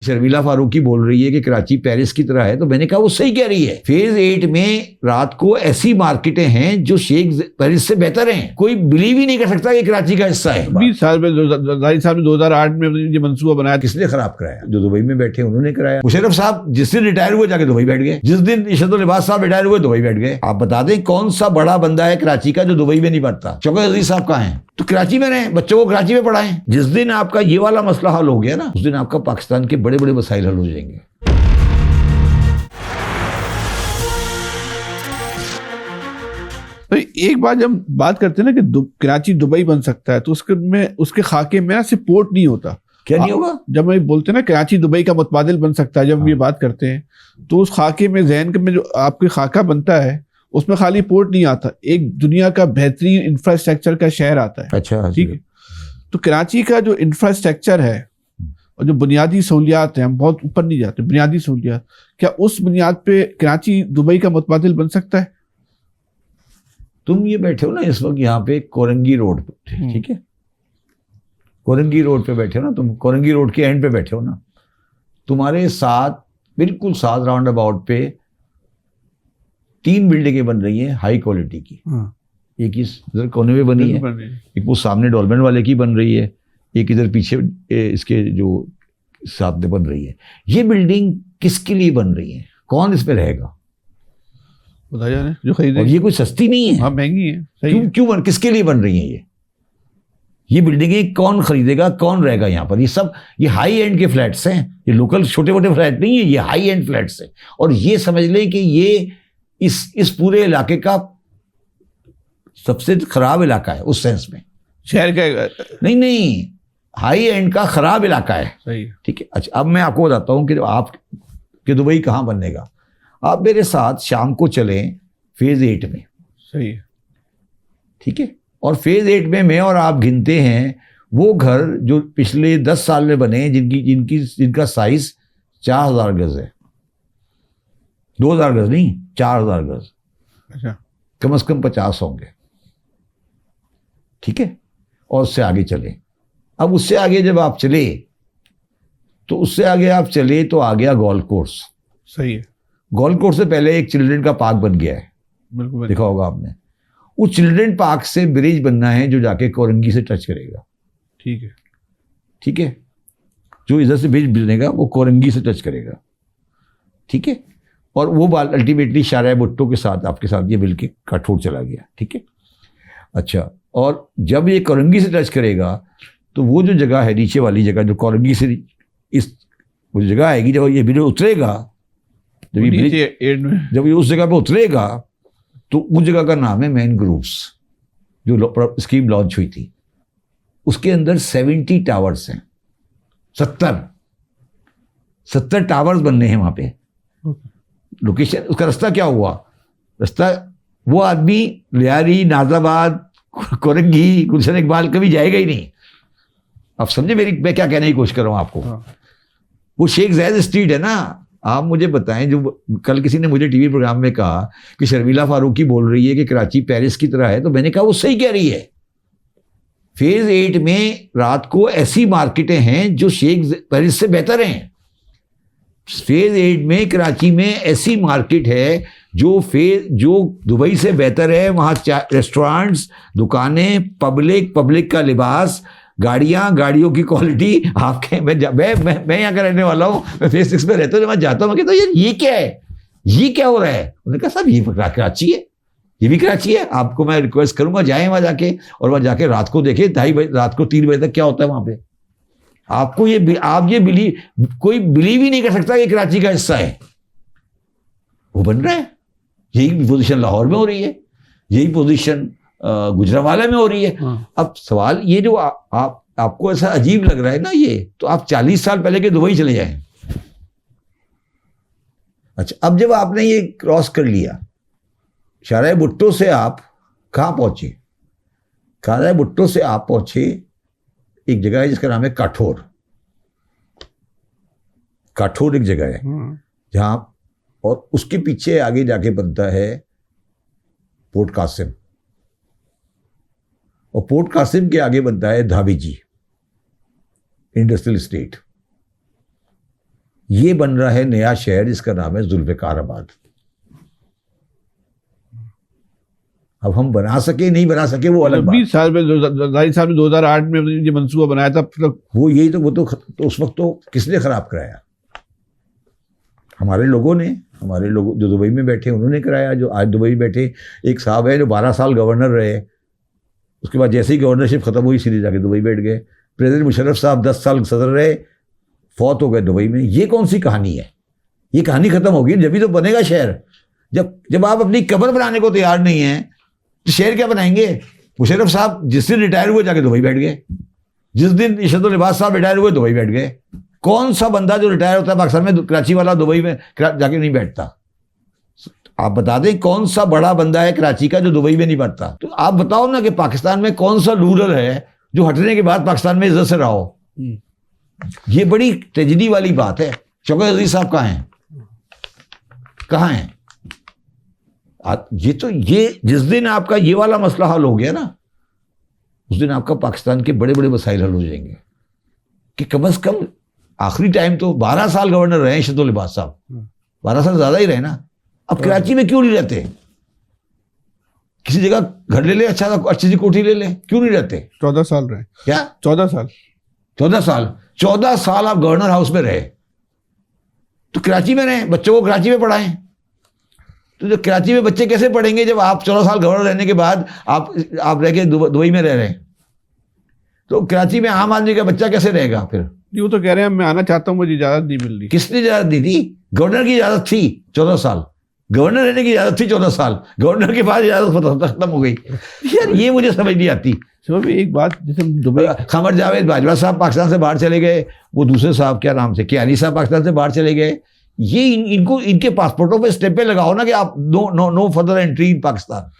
शर्मिला फारूकी बोल रही है कि कराची पेरिस की तरह है, तो मैंने कहा वो सही कह रही है। फेज 8 में रात को ऐसी मार्केटें हैं जो शेख पेरिस से बेहतर हैं। कोई बिलीव ही नहीं कर सकता कि कराची का हिस्सा है। 20 साल में 2008 में ये मंसूबा बनाया। किसने खराब कराया? जो दुबई में बैठे उन्होंने कराया। मुशर्रफ साहब जिस दिन रिटायर हुए जाके दुबई बैठ गए, जिस दिन इशरत लिबास साहब रिटायर हुए दुबई बैठ गए। आप बता दें कौन सा बड़ा बंदा है कराची का जो दुबई में नहीं बैठता? शौकत अजीज साहब कहाँ हैं? तो कराची में रहें, बच्चों को कराची में पढ़ाएं। जिस दिन आपका ये वाला मसला हल हो गया ना, उस दिन आपका पाकिस्तान के बड़े बड़े मसाइल हल हो जाएंगे। तो एक बात जब बात करते हैं ना कि कराची दुबई बन सकता है, तो उसके खाके में सिर्फ पोर्ट नहीं होता। क्या नहीं होगा? जब मैं बोलते हैं ना कराची दुबई का मुतबादिल बन सकता है, जब ये बात करते हैं तो उस खाके में जहन में जो आपके खाका बनता है उसमें खाली पोर्ट नहीं आता, एक दुनिया का बेहतरीन इंफ्रास्ट्रक्चर का शहर आता है। अच्छा, ठीक है। तो कराची का जो इंफ्रास्ट्रक्चर है और जो बुनियादी सहूलियात हैं, हम बहुत ऊपर नहीं जाते, बुनियादी सहूलियात, क्या उस बुनियाद पे कराची दुबई का मुतबादिल बन सकता है? तुम ये बैठे हो ना इस वक्त यहाँ पे कोरंगी रोड पे, ठीक है, कोरंगी रोड पे बैठे हो ना तुम, कोरंगी रोड के एंड पे बैठे हो ना। तुम्हारे साथ बिल्कुल साथ राउंड अबाउट पे 3 बिल्डिंगें बन रही हैं हाई क्वालिटी की। एक इधर कोने में बनी है, एक वो सामने डॉल्मेन वाले की बन रही है, एक इधर पीछे इसके जो साथ में बन रही है। ये बिल्डिंग किसके लिए बन रही है? कौन इस पे रहेगा? बताया ना, जो खरीदे। और ये कोई सस्ती नहीं है। हाँ, महंगी है। क्यों किसके लिए बन रही है ये बिल्डिंगें? कौन खरीदेगा, कौन रहेगा यहाँ पर? ये हाई एंड के फ्लैट्स हैं, ये लोकल छोटे मोटे फ्लैट नहीं है, ये हाई एंड फ्लैट्स हैं। और ये समझ लें कि ये इस पूरे इलाके का सबसे खराब इलाका है उस सेंस में। शहर का नहीं, हाई एंड का खराब इलाका है। सही, ठीक है। अच्छा, अब मैं आपको बताता हूँ कि आप कि दुबई कहाँ बनेगा। आप मेरे साथ शाम को चलें फेज 8 में। सही है। ठीक है। और फेज 8 में मैं और आप गिनते हैं वो घर जो पिछले 10 साल में बने, जिनका साइज 4000 गज है। 2000 गज नहीं, 4000 गज। अच्छा। कम से कम 50 होंगे। ठीक है। और उससे आगे चले। अब उससे आगे जब आप चले तो आ गया गोल्फ कोर्स। सही है। गोल्फ कोर्स से पहले एक चिल्ड्रन का पार्क बन गया है, बिल्कुल देखा होगा आपने। उस चिल्ड्रन पार्क से ब्रिज बनना है जो जाके कोरंगी से टच करेगा। ठीक है। ठीक है। जो इधर से ब्रिज बनेगा वो कोरंगी से टच करेगा। ठीक है। और वो अल्टीमेटली शाहराह भुट्टो के साथ आपके साथ ये मिल के काठोर चला गया। ठीक है। अच्छा, और जब ये कोरंगी से टच करेगा तो वो जो जगह है, नीचे वाली जगह जो कोरंगी से वो जगह आएगी, जब ये ब्रिज उतरेगा, जब ये उस जगह पे उतरेगा तो उस जगह का नाम है मैन ग्रूव्स, जो स्कीम लॉन्च हुई थी। उसके अंदर 70 टावर्स हैं। 70 टावर्स बनने हैं वहां पे। लोकेशन, उसका रास्ता क्या हुआ? रास्ता वो आदमी लियारी, नाजाबाद, कोरंगी, गुलशन इकबाल कभी जाएगा ही नहीं। आप समझे मैं क्या कहने की कोशिश कर रहा हूं आपको? वो शेख जायद स्ट्रीट है ना। आप मुझे बताएं, जो कल किसी ने मुझे टीवी प्रोग्राम में कहा कि शर्मिला फारूकी बोल रही है कि कराची पेरिस की तरह है, तो मैंने कहा वो सही कह रही है। फेज 8 में रात को ऐसी मार्केटें हैं जो शेख पेरिस से बेहतर हैं। फेज 8 में कराची में ऐसी मार्केट है जो दुबई से बेहतर है। वहाँ रेस्टोरेंट्स, दुकानें, पब्लिक का लिबास, गाड़ियों की क्वालिटी। आपके मैं यहाँ का रहने वाला हूँ, मैं फेज 6 में रहता हूँ। जब मैं जाता हूँ मैं कहता हूँ यार ये क्या है, ये क्या हो रहा है? उन्होंने कहा साहब ये कराची है, ये भी कराची है। आपको मैं रिक्वेस्ट करूंगा जाएं वहाँ जाके, और वहाँ जाके रात को देखें 2:30 बजे, रात को 3 बजे तक क्या होता है वहाँ पे। आपको कोई बिलीव ही नहीं कर सकता कि कराची का हिस्सा है। वो बन रहा है। यही पोजीशन लाहौर में हो रही है, यही पोजीशन गुजरांवाला में हो रही है। अब सवाल ये जो आपको ऐसा अजीब लग रहा है ना ये, तो आप 40 साल पहले के दुबई चले जाएं। अच्छा, अब जब आपने ये क्रॉस कर लिया, शाहराह भुट्टो से आप कहाँ पहुंचे? शाहराह भुट्टो से आप पहुंचे एक जगह है जिसका नाम है काठोर। काठोर एक जगह है जहां, और उसके पीछे आगे जाके बनता है पोर्ट कासिम, और पोर्ट कासिम के आगे बनता है धाबीजी इंडस्ट्रियल एस्टेट। ये बन रहा है नया शहर जिसका नाम है जुल्फ़िकार। अब हम बना सके नहीं बना सके वो अलग बात। 20 साल में ज़ाहिर साहब ने 2008 में ये मंसूबा बनाया था, वो यही तो उस वक्त तो किसने खराब कराया? हमारे लोगों ने, हमारे लोग जो दुबई में बैठे उन्होंने कराया। जो आज दुबई में बैठे एक साहब है जो 12 साल गवर्नर रहे, उसके बाद जैसे ही गवर्नरशिप खत्म हुई सीधे जाके दुबई बैठ गए। प्रेसिडेंट मुशर्रफ साहब 10 साल सदर रहे, फौत हो गए दुबई में। ये कौन सी कहानी है? ये कहानी खत्म होगी जब भी तो बनेगा शहर। जब आप अपनी कब्र बनाने को तैयार नहीं है तो शहर क्या बनाएंगे? मुशर्रफ साहब जिस दिन रिटायर हुए जाके दुबई बैठ गए, जिस दिन इशरतुल लिबास साहब रिटायर हुए दुबई बैठ गए। कौन सा बंदा जो रिटायर होता है पाकिस्तान में, कराची वाला दुबई में जाके नहीं बैठता? आप बता दें कौन सा बड़ा बंदा है कराची का जो दुबई में नहीं बैठता? तो आप बताओ ना कि पाकिस्तान में कौन सा रूरल है जो हटने के बाद पाकिस्तान में इज्जत से रहा हो। ये बड़ी ट्रेजेडी वाली बात है। शौकत अजीज साहब कहाँ हैं? कहाँ हैं? ये जिस दिन आपका ये वाला मसला हल हो गया ना, उस दिन आपका पाकिस्तान के बड़े बड़े मसाइल हल हो जाएंगे। कि कम से कम आखिरी टाइम तो 12 साल गवर्नर रहे हैं इशरतुल लिबास साहब, 12 साल ज्यादा ही रहे ना। अब कराची में क्यों नहीं रहते? किसी जगह घर ले ले, अच्छी सी कोठी ले ले, क्यों नहीं रहते? 14 साल रहे। क्या 14 साल? 14 साल आप गवर्नर हाउस में रहे, तो कराची में रहे, बच्चों को कराची में पढ़ाएं। तो जो कराची में बच्चे कैसे पढ़ेंगे जब आप 14 साल गवर्नर रहने के बाद आप रह के दुबई में रह रहे हैं? तो कराची में आम आदमी का बच्चा कैसे रहेगा फिर? वो तो कह रहे हैं मैं आना चाहता हूँ, मुझे इजाजत नहीं मिल रही। किसने इजाजत दी थी? गवर्नर की इजाजत थी 14 साल, गवर्नर रहने की इजाजत थी 14 साल, गवर्नर के बाद इजाजत खत्म हो गई। यार ये मुझे समझ नहीं आती। एक बात, जैसे दुबई खमर जावेद बाजवा साहब पाकिस्तान से बाहर चले गए, वो दूसरे साहब क्या नाम से कियानी साहब पाकिस्तान से बाहर चले गए। ये इनको इनके पासपोर्टों पे स्टेपे लगाओ ना कि आप no further entry in Pakistan.